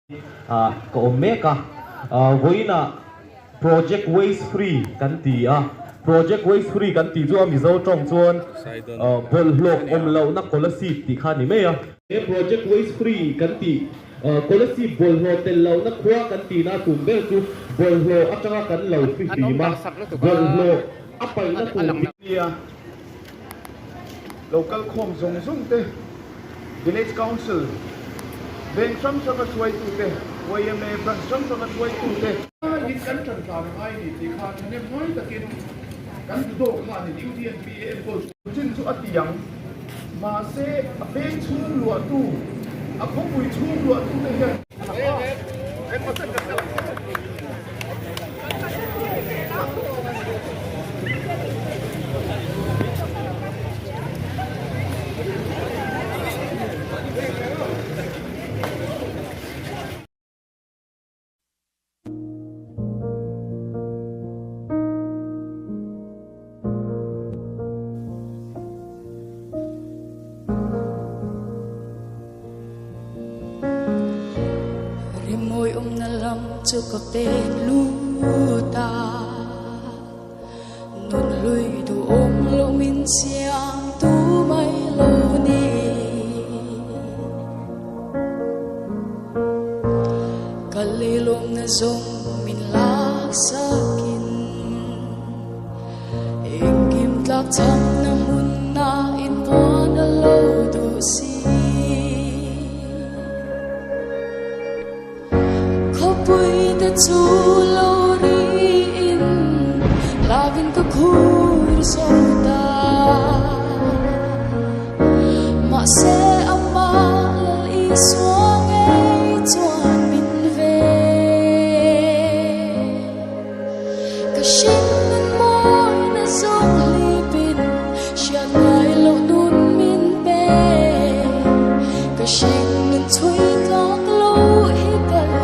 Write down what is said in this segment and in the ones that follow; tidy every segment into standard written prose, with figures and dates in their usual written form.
ko meka voina project waste free kan ti project waste free kan ti chu mi zo tong chuan bol hlok lo na scholarship ti kha ni me project waste free kan ti scholarship bol hotel lo na khwa kan ti na tum bel chu bol hlo atanga kan lo free ma bol hlo apai na tum nia local khom zong zong te village council ben sam sam swai tu te YMA ban sam sam swai tu te ni kan tan ka mai ni ti kha ne moi takin kan do kha ni UTN PA ko chin chu atiang ma se be chung lua tu a ko pui chung lua tu te ya môi na lam cho có tên luta non lui du lo min siang tu mai lo ni kalilom na zong min lak sakin ingim tlak cham na mun na in na lo du si bui ta chu lo ri in lavin ka khur so ta ma se amma lal i suang ei chuan min ve ka shin nan moi na zong li bin sha ngai lo nun min pe ka shin nan chui ta lo hi kal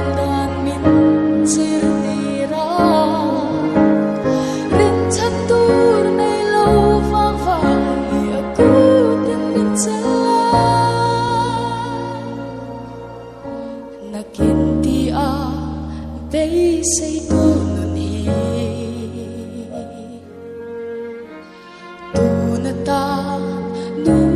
bay say tu nun hi tu na ta nu